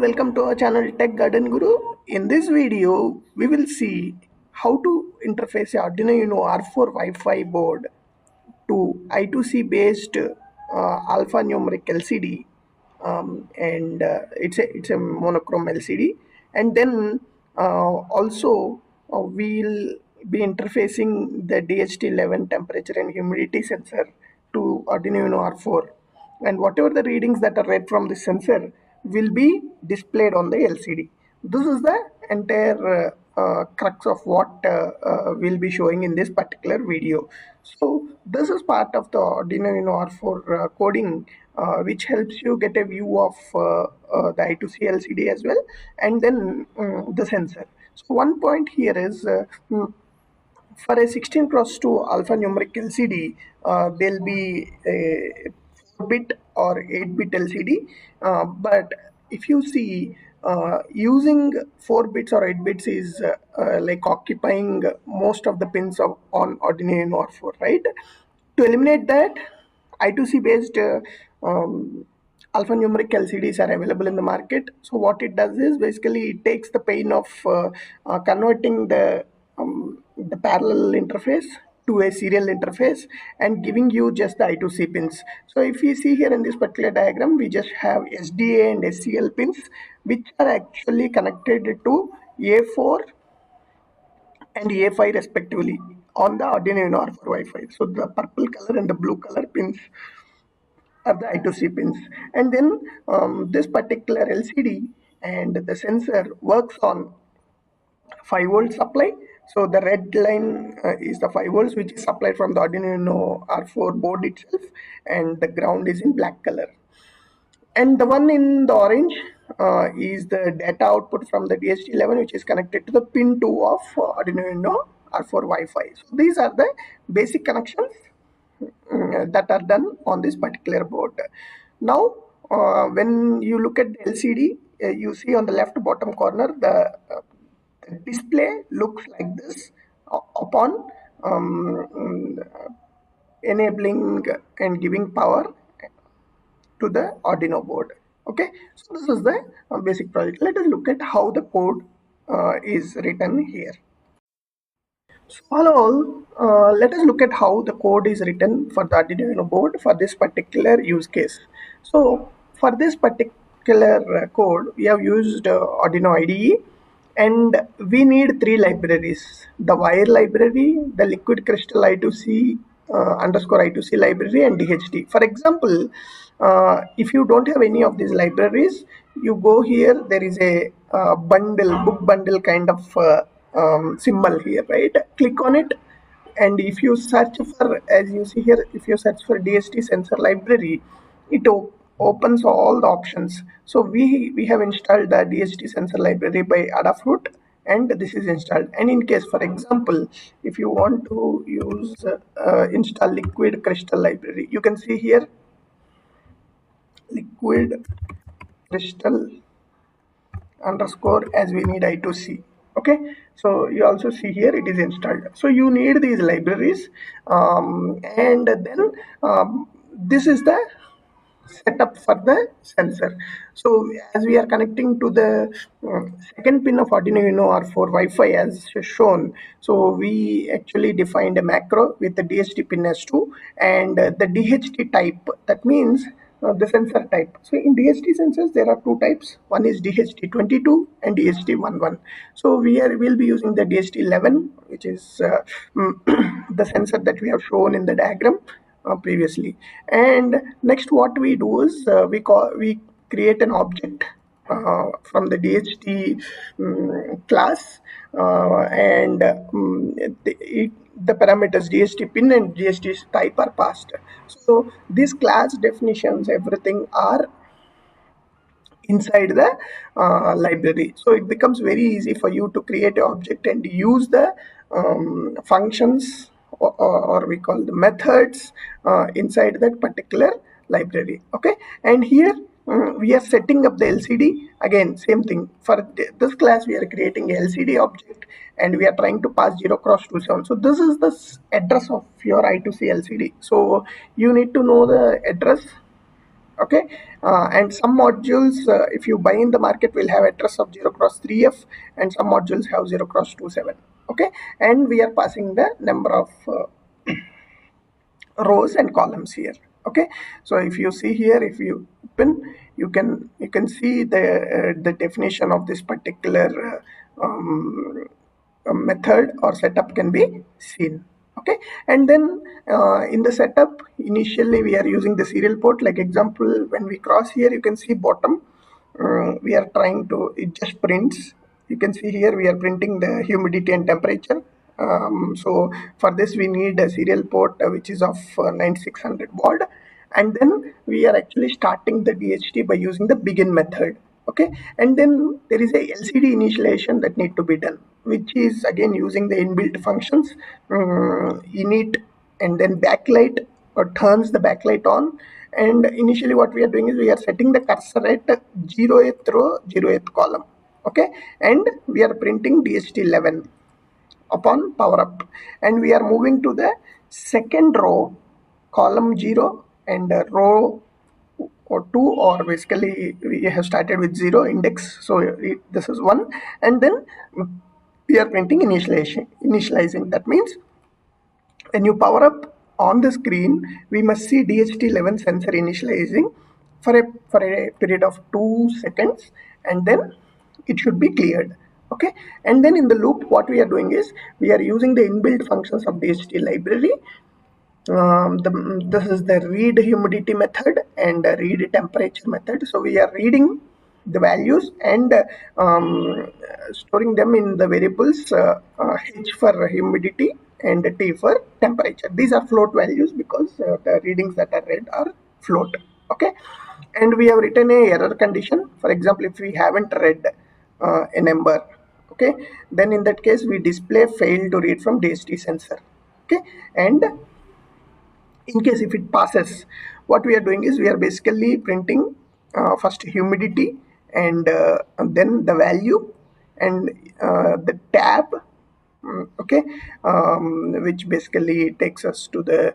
welcome to our channel Tech Garden Guru. In this video, we will see how to interface a Arduino Uno R4 Wi-Fi board to I2C based alphanumeric LCD, and it's a monochrome LCD. And then also we'll be interfacing the DHT11 temperature and humidity sensor to Arduino Uno R4, and whatever the readings that are read from the sensor will be displayed on the LCD. This is the entire crux of what we'll be showing in this particular video. So this is part of the Arduino Uno R4 coding, which helps you get a view of the I2C LCD as well, and then the sensor. So one point here is for a 16x2 alphanumeric LCD, there'll be a 4-bit or 8-bit LCD. But if you see, using 4 bits or 8 bits is like occupying most of the pins on Arduino Uno R4, right? To eliminate that, I2C based alphanumeric LCDs are available in the market. So what it does is basically it takes the pain of converting the parallel interface to a serial interface and giving you just the I2C pins. So if you see here in this particular diagram, we just have SDA and SCL pins, which are actually connected to A4 and A5 respectively on the Arduino Uno R4 Wi-Fi. So the purple color and the blue color pins are the I2C pins. And then this particular LCD and the sensor works on 5-volt supply. So the red line is the 5 volts, which is supplied from the Arduino Uno R4 board itself, and the ground is in black color. And the one in the orange is the data output from the DHT11, which is connected to the pin 2 of Arduino Uno R4 Wi-Fi. So these are the basic connections that are done on this particular board. Now, when you look at the LCD, you see on the left bottom corner the display looks like this upon enabling and giving power to the Arduino board. Okay, so this is the basic project. Let us look at how the code is written here. So all, let us look at how the code is written for the Arduino board for this particular use case. So for this particular code, we have used Arduino IDE, and we need 3 libraries: the wire library, the liquid crystal I2C underscore I2C library, and DHT. For example, if you don't have any of these libraries, you go here, there is a book bundle kind of symbol here, right? Click on it, and if you search for, as you see here, if you search for DHT sensor library, it opens all the options. So we have installed the DHT sensor library by Adafruit, and this is installed. And in case, for example, if you want to use install liquid crystal library, you can see here liquid crystal underscore, as we need I2C. Okay, so you also see here it is installed. So you need these libraries, and then this is the setup for the sensor. So as we are connecting to the second pin of Arduino Uno R4 Wi-Fi as shown, so we actually defined a macro with the DHT pin as 2 and the DHT type. That means the sensor type. So in DHT sensors there are 2 types. One is DHT22 and DHT11. So we'll be using the DHT11, which is the sensor that we have shown in the diagram previously. And next what we do is we create an object from the DHT class, and the parameters DHT pin and DHT type are passed. So these class definitions, everything are inside the library. So it becomes very easy for you to create an object and use the functions, or we call the methods inside that particular library. Okay, and here we are setting up the LCD. Again, same thing. For this class, we are creating a LCD object, and we are trying to pass 0x27. So this is the address of your I2C LCD. So you need to know the address Okay, and some modules, if you buy in the market, will have address of 0x3f, and some modules have 0x27. Okay, and we are passing the number of rows and columns here. Okay, so if you see here, if you open, you can see the definition of this particular method or setup can be seen. Okay, and then in the setup, initially we are using the serial port. Like example, when we cross here, you can see bottom, we are trying to, it just prints. You can see here we are printing the humidity and temperature. So for this we need a serial port which is of 9600 baud, and then we are actually starting the DHT by using the begin method. Okay, and then there is a LCD initialization that need to be done, which is again using the inbuilt functions, init, and then backlight, or turns the backlight on. And initially what we are doing is we are setting the cursor at 0th row, 0th column. Okay, and we are printing DHT11 upon power up, and we are moving to the second row, column 0, and row or 2, or basically we have started with 0 index, so this is 1, and then we are printing initializing. That means when you power up on the screen, we must see DHT11 sensor initializing for a period of 2 seconds, and then it should be cleared. Okay, and then in the loop, what we are doing is we are using the inbuilt functions of DHT library. This is the read humidity method and read temperature method. So we are reading the values and storing them in the variables H for humidity and T for temperature. These are float values because the readings that are read are float. Okay, and we have written a error condition. For example, if we haven't read a number, okay, then in that case we display fail to read from DHT sensor. Okay, and in case if it passes, what we are doing is we are basically printing first humidity, and then the value, and the tab, okay, which basically takes us to the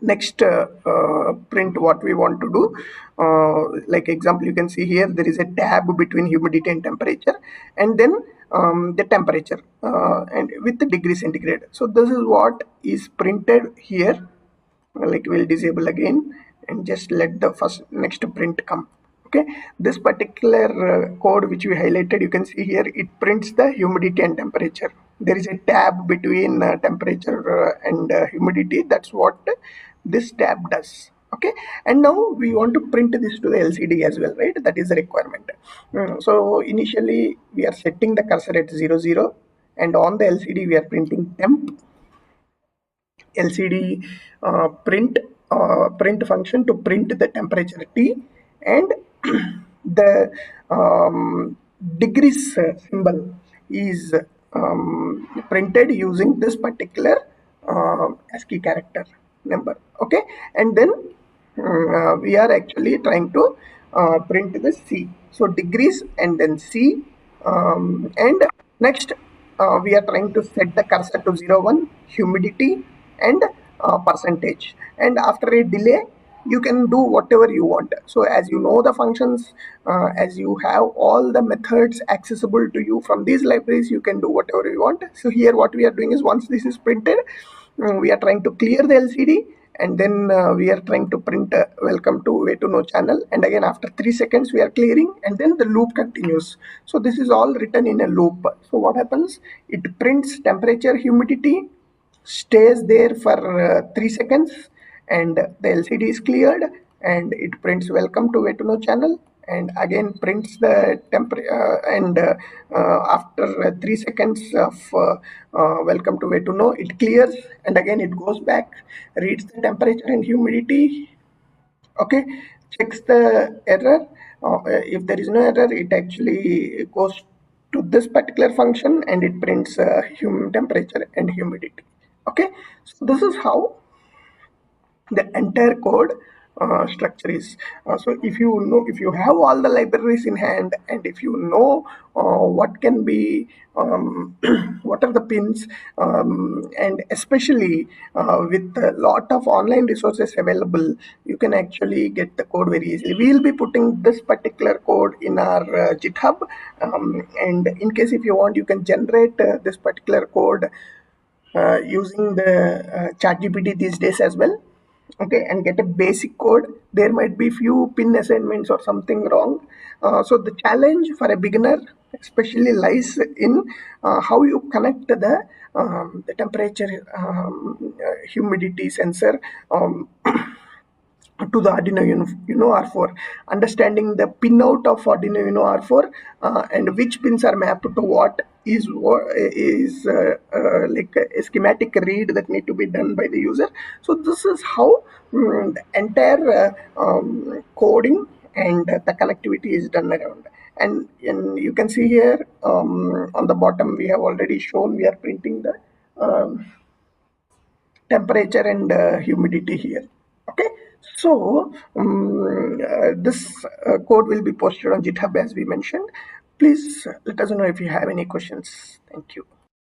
next print what we want to do. Like example, you can see here there is a tab between humidity and temperature, and then the temperature and with the degree centigrade. So this is what is printed here. Like we'll disable again and just let the next print come. Okay, this particular code which we highlighted, you can see here, it prints the humidity and temperature. There is a tab between temperature and humidity. That's what this tab does. Okay, and now we want to print this to the LCD as well, right? That is a requirement. So initially we are setting the cursor at 00, and on the LCD we are printing temp. LCD print function to print the temperature T, and the degrees symbol is printed using this particular ASCII character number. Okay, and then we are actually trying to print the C. So degrees and then C, and next we are trying to set the cursor to 01, humidity, and percentage, and after a delay you can do whatever you want. So as you know the functions, as you have all the methods accessible to you from these libraries, you can do whatever you want. So here what we are doing is, once this is printed, we are trying to clear the LCD, and then we are trying to print welcome to way to know channel, and again after 3 seconds we are clearing, and then the loop continues. So this is all written in a loop. So what happens, it prints temperature, humidity, stays there for 3 seconds, and the LCD is cleared, and it prints welcome to way to know channel, and again prints the temperature, and after 3 seconds of welcome to way to know, it clears, and again it goes back, reads the temperature and humidity. Okay, checks the error. If there is no error, it actually goes to this particular function, and it prints temperature and humidity. Okay, so this is how the entire code structure is. So if you have all the libraries in hand, and if you know what can be what are the pins, and especially with a lot of online resources available, you can actually get the code very easily. We will be putting this particular code in our GitHub, and in case if you want, you can generate this particular code using the ChatGPT these days as well. Okay, and get a basic code. There might be few pin assignments or something wrong. So the challenge for a beginner especially lies in how you connect the temperature, humidity sensor, to the Arduino Uno R4. Understanding the pinout of Arduino Uno R4 and which pins are mapped to what is like a schematic read that need to be done by the user. So this is how the entire coding and the connectivity is done around. And you can see here on the bottom, we have already shown, we are printing the temperature and humidity here. Okay, so this code will be posted on GitHub as we mentioned. Please let us know if you have any questions. Thank you.